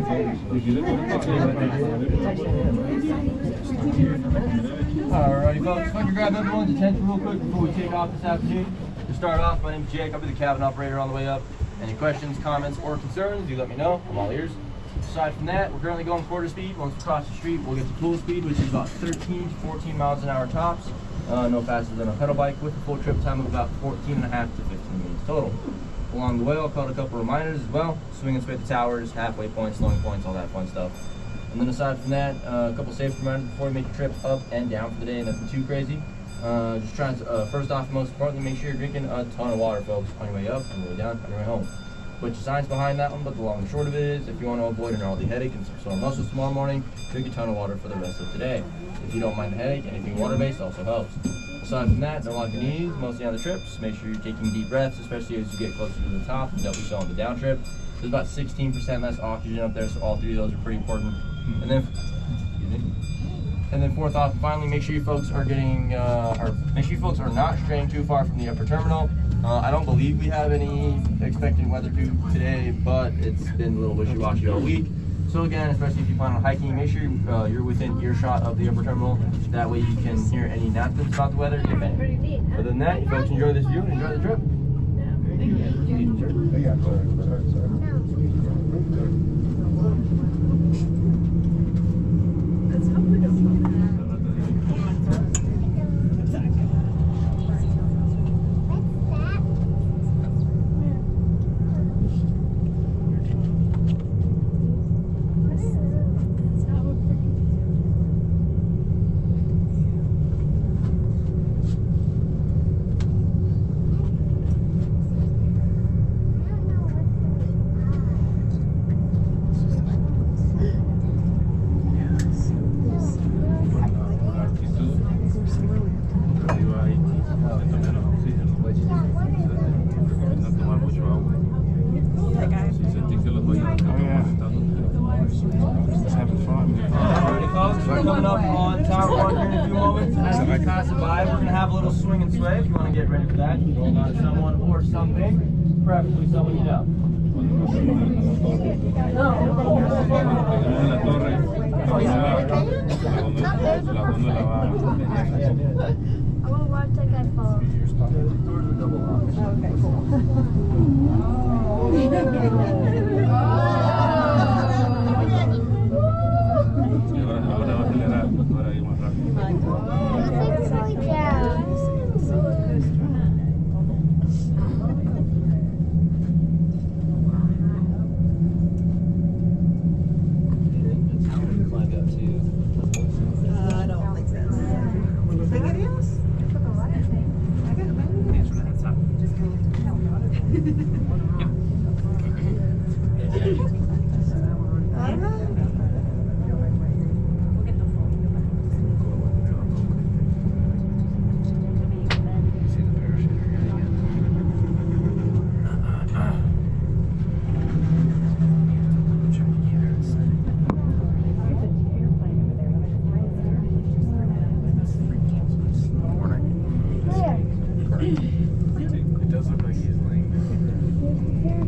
Alrighty folks, if I can grab everyone's attention real quick before we take off this afternoon. To start off, my name is Jake. I'll be the cabin operator on the way up. Any questions, comments, or concerns, do let me know. I'm all ears. Aside from that, we're currently going quarter speed. Once we cross the street, we'll get to full speed, which is about 13 to 14 miles an hour tops. No faster than a pedal bike, with a full trip time of about 14 and a half to 15 minutes total. Along the way, I'll call a couple reminders as well. Swing and straight the towers, halfway points, slowing points, all that fun stuff. And then aside from that, a couple safety reminders before you make your trip up and down for the day. Nothing too crazy. Just trying to, first off, most importantly, make sure you're drinking a ton of water, folks, on your way up, on your way down, on your way home. Put your science behind that one, but the long and short of it is, if you want to avoid an early headache and some sore muscles tomorrow morning, drink a ton of water for the rest of today. If you don't mind the headache, anything water-based also helps. Aside from that, don't lock your knees, mostly on the trips. Make sure you're taking deep breaths, especially as you get closer to the top, and doubly so on the down trip. There's about 16% less oxygen up there, so all three of those are pretty important. And then fourth off, finally, make sure you folks are getting, make sure you folks are not straying too far from the upper terminal. I don't believe we have any expected weather due today, but it's been a little wishy-washy all week. So again, especially if you plan on hiking, make sure you're within earshot of the upper terminal. That way you can hear any announcements about the weather, if any. Other than that, you folks enjoy this view and enjoy the trip. Coming up on Tower 1 here in a few moments. As we pass it by, we're going to have a little swing and sway. If you want to get ready for that, you can roll on someone or something, preferably someone you know. I will watch that guy fall. Okay, It does look like he's laying down.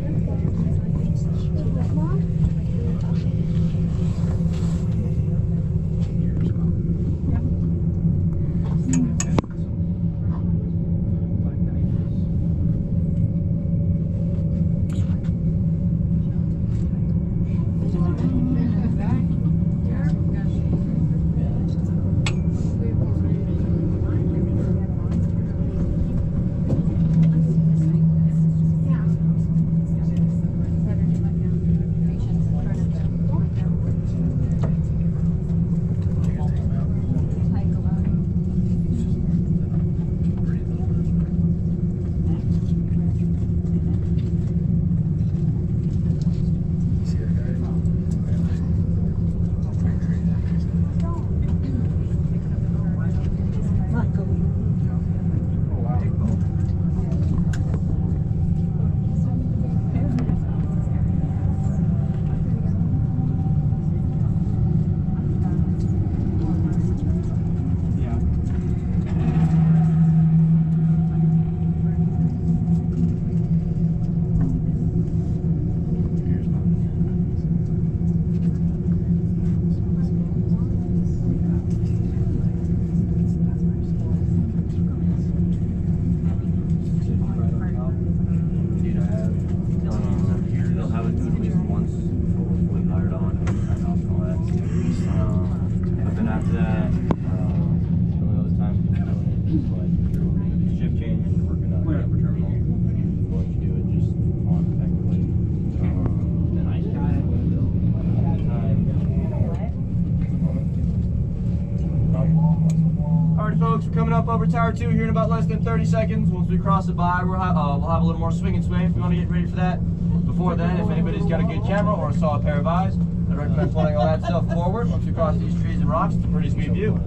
up over Tower 2 here in about less than 30 seconds. Once we cross it by, we'll have a little more swing and sway if you want to get ready for that. Before then, if anybody's got a good camera or a solid pair of eyes, I recommend pulling all that stuff forward. Once we cross these trees and rocks, it's a pretty sweet view.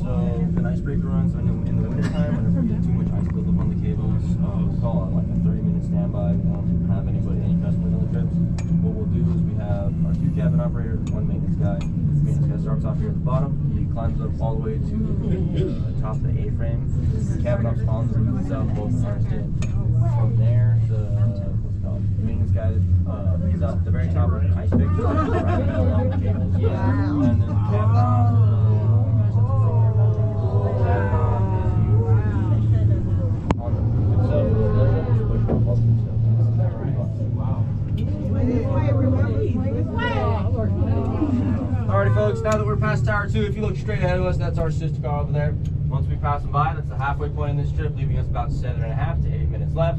So, an icebreaker runs in the wintertime, whenever we get too much ice buildup on the cables, we'll call it like a 30-minute standby. We don't have any customers on the trips. What we'll do is we have our 2 cabin operators, 1 maintenance guy. The maintenance guy starts off here at the bottom. He climbs up all the way to the top of the A-frame. The cabin ops on the south both harnessed in. From there, the maintenance guy is at the very top of the ice pick, along the cables. And then the cabin op, on the roof itself, Alrighty folks, now that we're past Tower 2, if you look straight ahead of us, that's our sister car over there. Once we pass them by, that's the halfway point in this trip, leaving us about 7.5 to 8 minutes left.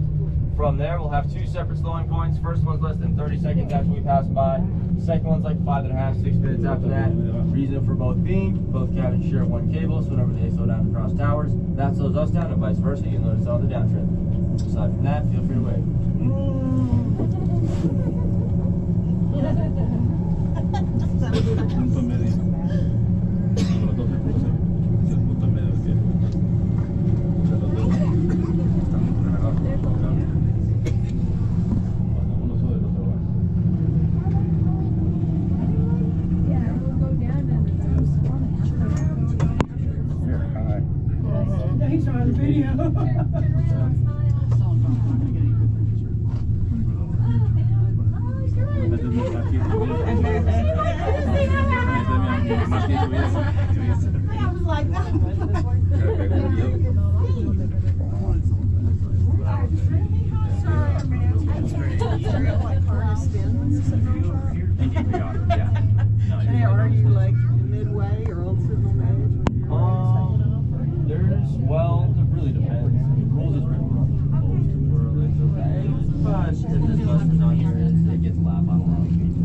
From there, we'll have 2 separate slowing points. First one's less than 30 seconds after we pass them by. Second one's like 5.5, 6 minutes after that. Reason for both being, both cabins share 1 cable, so whenever they slow down across towers, that slows us down and vice versa. You'll notice on the downtrip. Aside from that, feel free to wave. He's on video. Are you like midway or old signal mode? Well, it really depends. The rules is written on most worlds, okay? But if this bus is on here, it gets loud on a lot of people.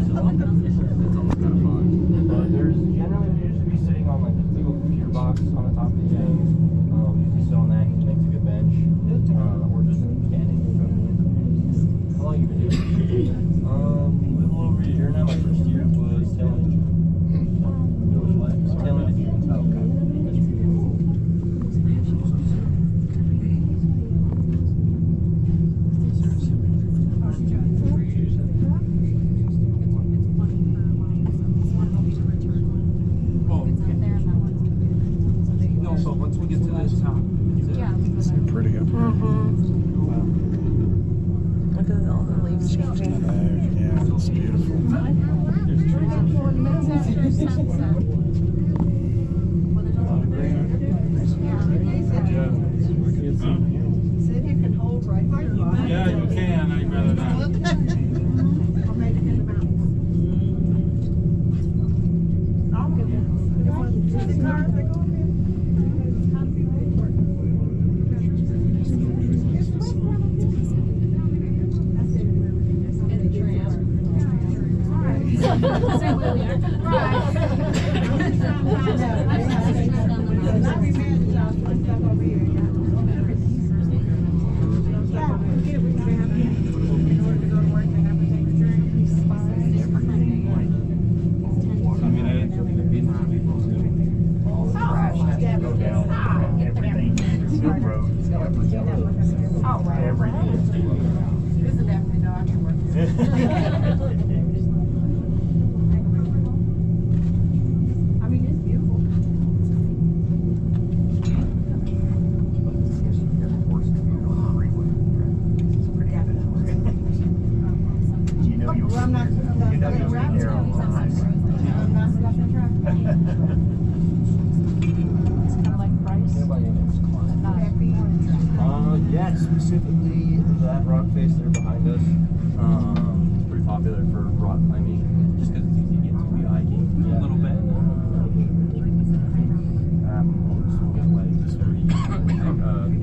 So it's always kind of fun. But there's generally, we usually be sitting on like this big old computer box on the top of the chain. Usually sit on that, it makes a good bench. Or just standing. How long have you been doing it? A little over a year now. My first year was tailing. Tailing. Look at all the leaves changing. Yeah, it's beautiful. Said you can hold right here. Yeah, you can. I'd rather not. Or maybe in the mountains. I'll give it. The cars that go Yeah, specifically that rock face there behind us. It's pretty popular for rock climbing, just because it's easy to get to via hiking. Yeah. A little bit. We'll get away this week.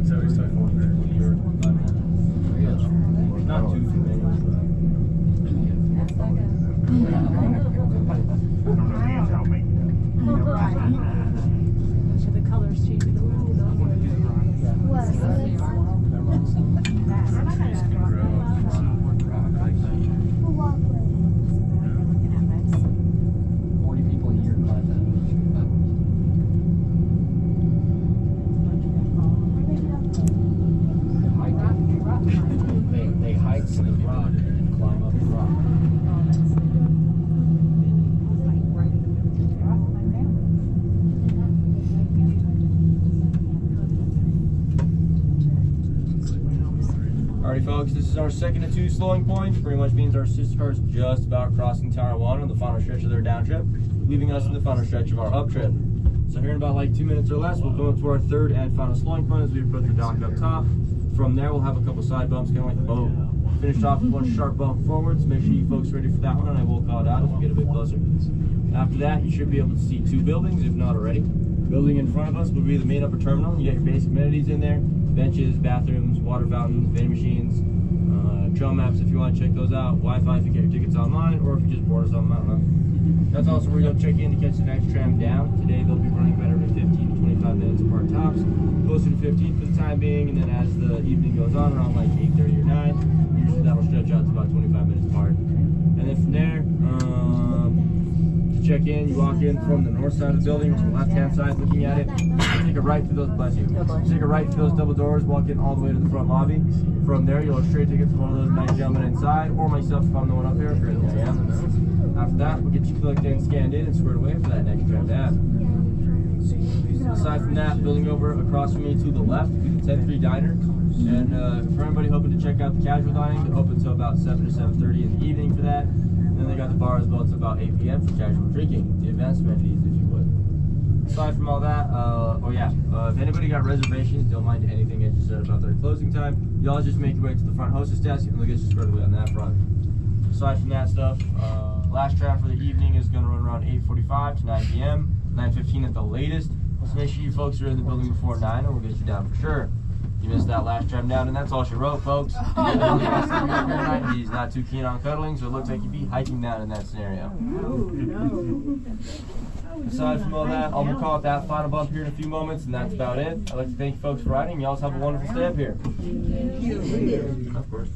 So we started going there when you were not too many. Alrighty folks, this is our second of 2 slowing points. Pretty much means our sister car is just about crossing Tower 1 on the final stretch of their down trip, leaving us in the final stretch of our up trip. So here in about like 2 minutes or less, we'll come up to our third and final slowing point as we approach the dock up top. From there, we'll have a couple side bumps, kind of like the boat. Finished off with one sharp bump forwards. Make sure you folks are ready for that one, and I will call it out as we get a bit closer. After that, you should be able to see 2 buildings, if not already. Building in front of us will be the main upper terminal. You get your basic amenities in there: benches, bathrooms, water fountains, vending machines, trail maps if you want to check those out, Wi-Fi if you get your tickets online, or if you just board or something, I don't know. That's also where you'll check in to catch the next tram down. Today they'll be running better than 15 to 25 minutes apart tops, closer to 15 for the time being, and then as the evening goes on, around like 8:30 or 9, usually that'll stretch out to about 25 minutes apart. And then from there, to check in, you walk in from the north side of the building, on the left-hand side looking at it. Take a right through those, bless you. Take a right through those double doors, walk in all the way to the front lobby. From there, you'll have straight tickets to one of those nice gentlemen inside, or myself if I'm the one up here. Currently I am. After that, we'll get you clicked in, scanned in, and squared away for that next tram down. Aside from that, building over across from me to the left will be the 10-3 diner. And for anybody hoping to check out the casual dining, they're open until about 7 to 7:30 in the evening for that. And then they got the bar as well until about 8 p.m. for casual drinking, the advanced amenities, if you would. Aside from all that, if anybody got reservations, don't mind anything I just said about their closing time. Y'all just make your way to the front hostess desk and they'll get you squared away on that front. Aside from that stuff, last tram for the evening is going to run around 8:45 to 9 p.m., 9:15 at the latest. So make sure you folks are in the building before 9 and we'll get you down for sure. You missed that last tram down, and that's all she wrote, folks. He's not too keen on cuddling, so it looks like you'd be hiking down in that scenario. Aside from all that, I'm going to call it that final bump here in a few moments, and that's about it. I'd like to thank you folks for riding. Y'all have a wonderful stay up here. Of course.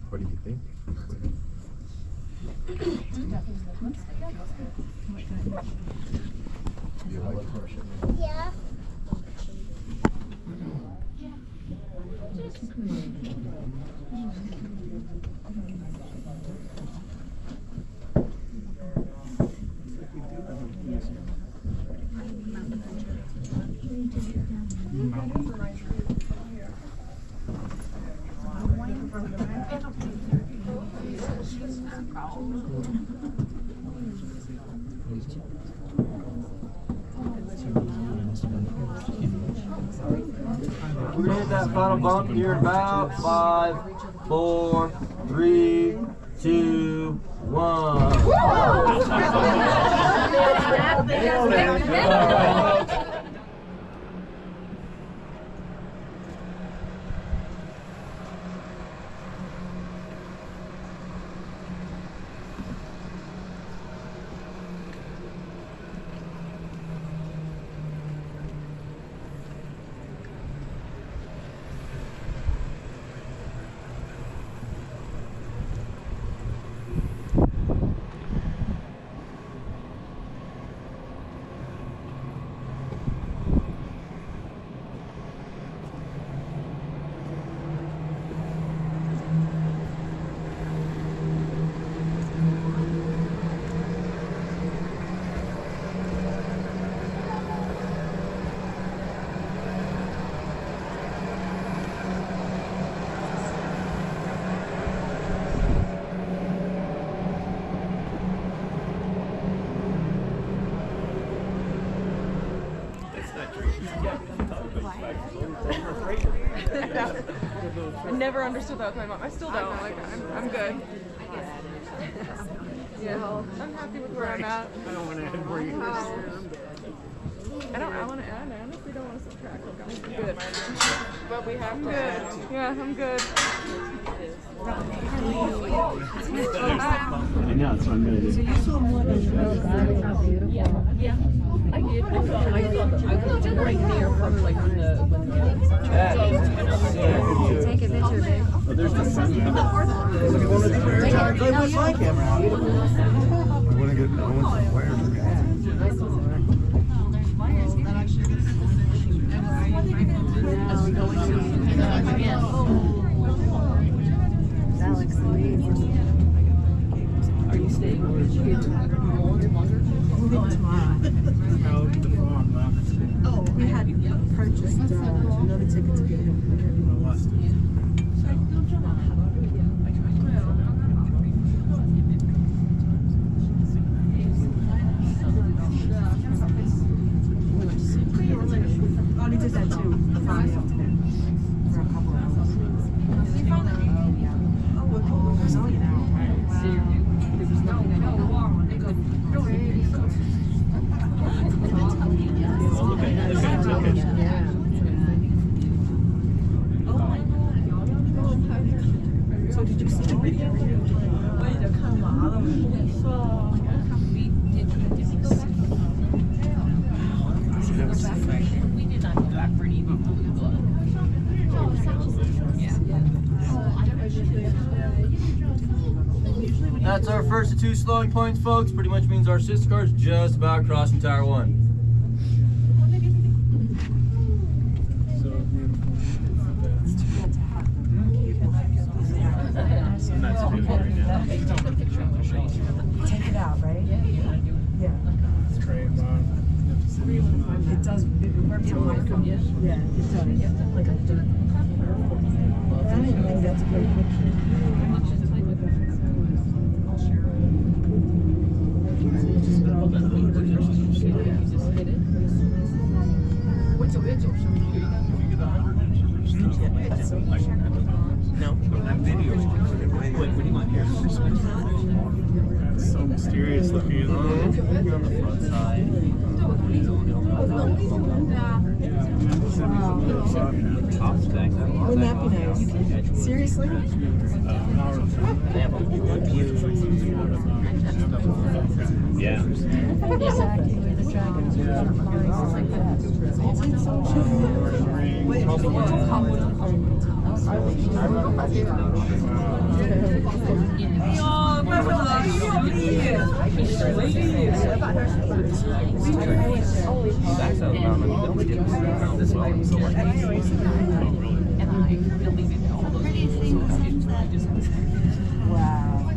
What do you think? You like it? Yeah. We're gonna hit that final bump here in about 5, 4, 3, 2, 1. I never understood that with my mom. I still don't. Like, I'm good. Yeah, I'm happy with where I'm at. I don't want to add more years. I want to add. I honestly don't want to subtract. Like, I'm good. But we have to. Good. Yeah, I'm good. I know, that's what I'm going to do. So you saw one of those. How beautiful. Yeah. I did. I thought right there from like when the Take a picture, babe. Oh, there's the sun. Where's my camera? I want to get some wires. As we go into Are you staying or did you get longer? Oh, we had purchased another ticket to get him. Oh, they did that too. For a couple of hours. Oh, we're only now. There was nothing I So did you see the video? We did not go back for any look. That's our first of 2 slowing points, folks. Pretty much means our sister car is just about crossing Tower 1. Take it out, right? Yeah. It does. It works on my phone. Yeah, it does. Like a I think that's a great picture. No. That video. Wait, what do you want here? So mysterious looking. On the front side. Wouldn't that be nice? Seriously? Yeah. Exactly where the dragons are flying like that. Wow.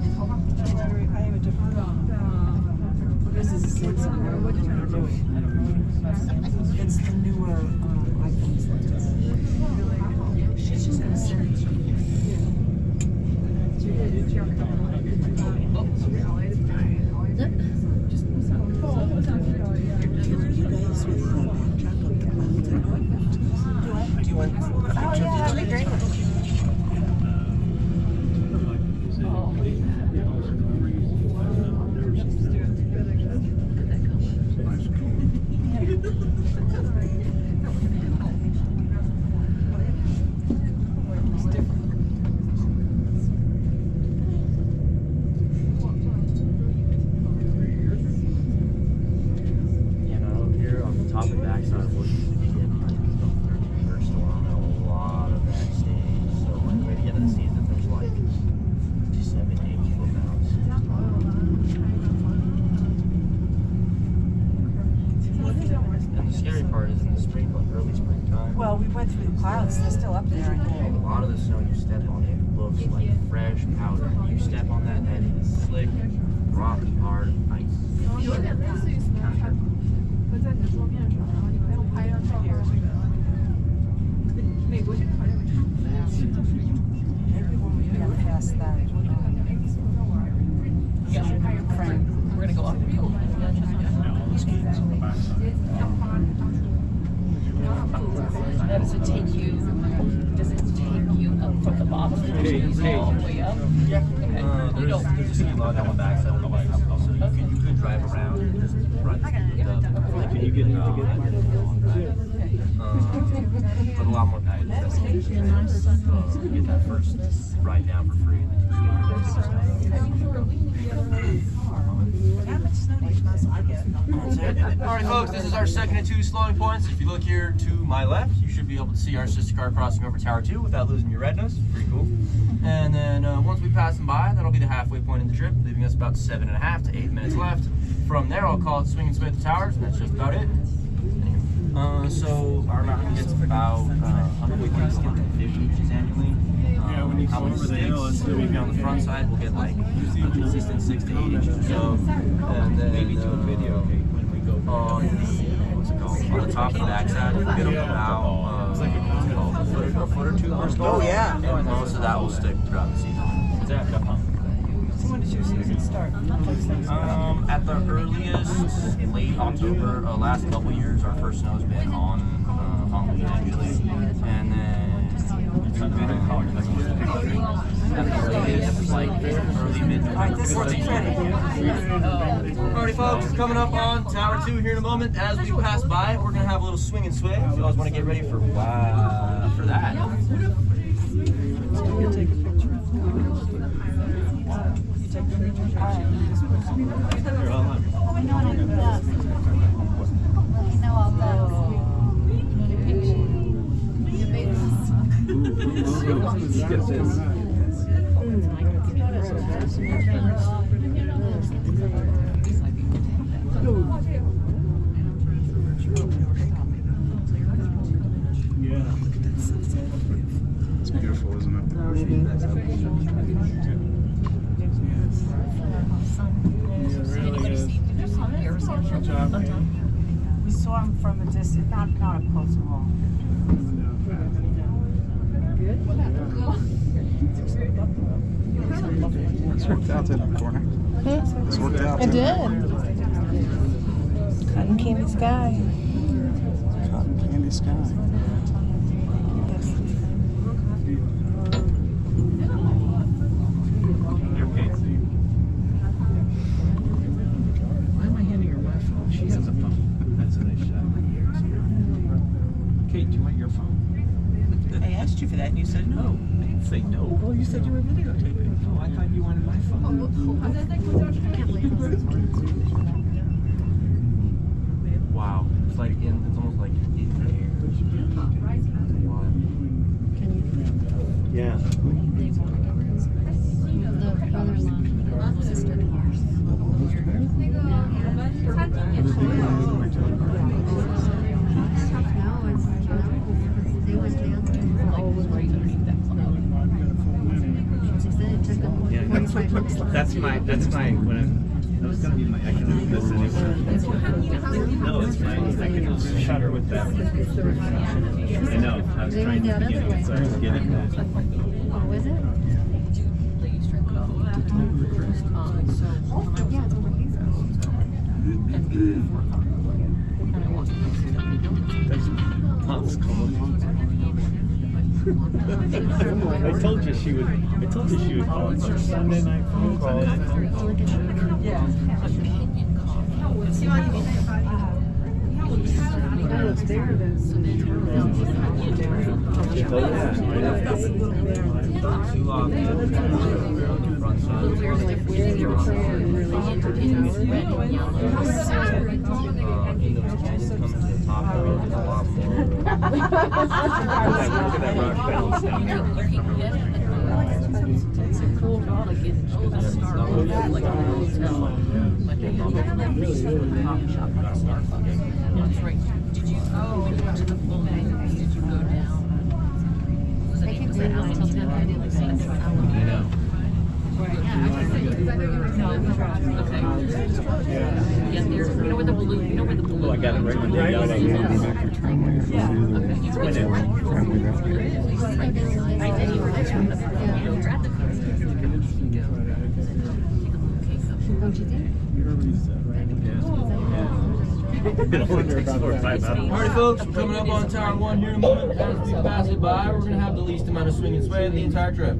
This is it's the newer iPhones. She's just gonna send it. Well, we went through the clouds. They're still up there, I think. A lot of the snow you step on, it looks like fresh powder. You step on that, that is slick, rock, hard ice. Maybe when we get past that. We're gonna go off the field. Does it take you up from the bottom all the way up? There's a ski log on the back side of the bike, so you could drive around and just run up. Can you get long drive? But a lot more guidance. So you get that first ride down for free. Alright folks, this is our second of 2 slowing points. If you look here to my left, you should be able to see our sister car crossing over Tower 2 without losing your redness. Pretty cool. And then once we pass them by, that'll be the halfway point in the trip, leaving us about 7.5 to 8 minutes left. From there, I'll call it swing and sway the towers, and that's just about it. So our mountain gets about 150 inches annually. However, the hill is going to be on the front side. We'll get like a consistent 6 to 8 inches or so, and then maybe do a video when we go on the what's it called on the top and back side. We'll get them about what's it called a foot or two per stall. Oh yeah. And most of that will stick throughout the season. So when did your season start? At the earliest, late October. Last couple years, our first snow's been on Halloween actually, and then it's been in college. At the latest, like early mid. Alrighty, folks, coming up on Tower 2 here in a moment. As we pass by, we're gonna have a little swing and sway. If you guys want to get ready for that. Get this. Yeah. It's beautiful, isn't it? We saw him from a distance, not up close at all. This worked out in the corner. This worked out. It did. Cotton candy sky. Cotton candy sky. Why am I handing her my phone? She has a phone. That's a nice shot. Kate, do you want your phone? I asked you for that and you said no. I didn't say no. Well, you said you were videotaping. Oh, I thought you wanted my phone. Wow, it's like it's almost like in the air. Wow. Yeah. That's my when I was gonna be my I can do this anywhere. No, it's fine. I can shutter with that one. I know. I was trying to begin it, so I was getting that. Oh, is it? Ladies drink it all. Yeah, it's over here. And I want to That's I told you she would call it Sunday night phone call. Yeah. It's bigger than It's a cool, like it's a star, like a hotel, like a coffee shop, like a Starbucks. That's right. Did you go to the full day? Did you go down? Was that out until 10? I didn't see it. I know. Okay. Yeah, there's, you know where the balloon, Oh, I got it right when they got it. Don't you think? Alright, folks, we're coming up on Tower 1 here in a moment. As we pass it by, we're going to have the least amount of swing and sway the entire trip.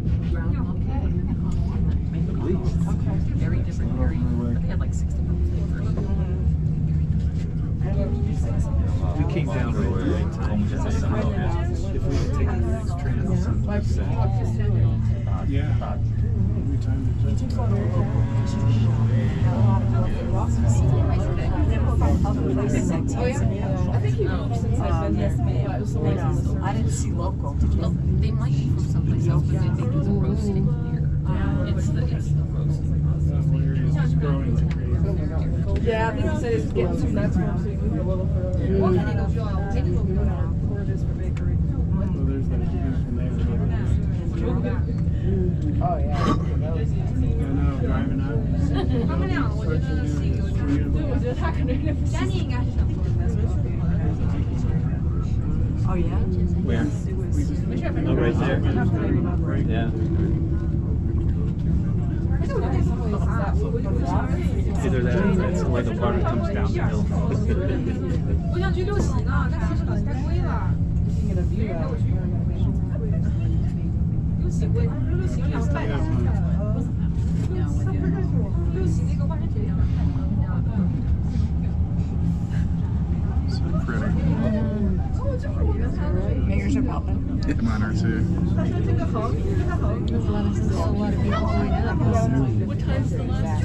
Very different, but they had like 60 pounds first. We came down right away to if we had taken the next train on Sunday, yeah. I think you since I've been yes, ma'am. I didn't see local. Did you? Well, they might be from someplace else, but they do the roasting here. It's the roasting. Yeah, I think you said it's getting some nuts now, so you move a little further. What kind of job? Maybe we'll go down. Or it is for bakery. Well, there's that. Oh, yeah. I know, driving up. Oh, yeah? Where? Oh, right there. Yeah. Either that or that's where the water comes down the hill. So pretty. Fingers are popping. Yeah, mine are too. What time's the last?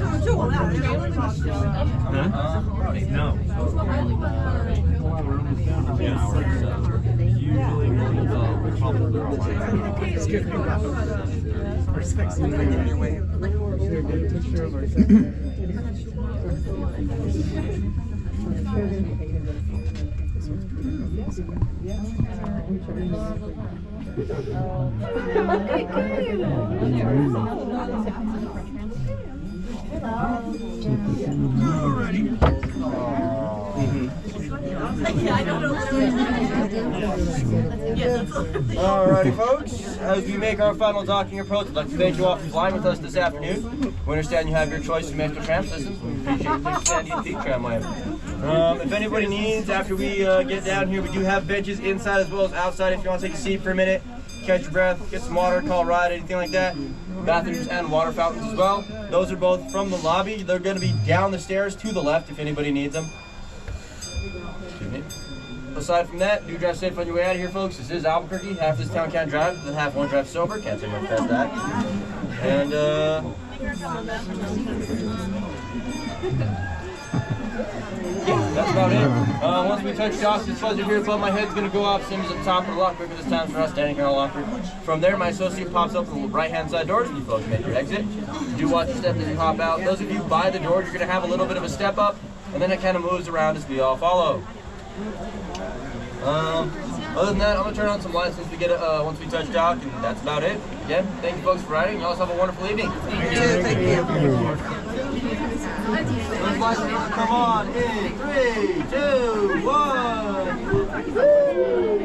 Huh? No. Usually probably We're sexy. Your way. Should I get a picture of Alrighty, folks. As we make our final docking approach, I'd like to thank you all for flying with us this afternoon. We understand you have your choice to make the tram systems. We appreciate the Sandia Peak Tramway. If anybody needs, after we get down here, we do have benches inside as well as outside. If you want to take a seat for a minute, catch your breath, get some water, call a ride, anything like that. Bathrooms and water fountains as well. Those are both from the lobby. They're going to be down the stairs to the left if anybody needs them. Excuse me. Aside from that, do drive safe on your way out of here, folks. This is Albuquerque. Half this town can't drive, the half won't drive sober. Can't say much past that. And, yeah, that's about it. Once we touch dock, this buzzer here above my head is going to go off. Same as at the top, but a lot quicker this time for us standing here a lot quicker. From there, my associate pops up the right-hand side doors, and you folks make your exit. Do watch your step as you hop out. Those of you by the doors, you're going to have a little bit of a step up, and then it kind of moves around as we all follow. Other than that, I'm gonna turn on some lights once we get once we touch dock, and that's about it. Again, thank you folks for riding. Y'all have a wonderful evening. Thank you. Those lights are gonna come on in 3, 2, 1. Woo!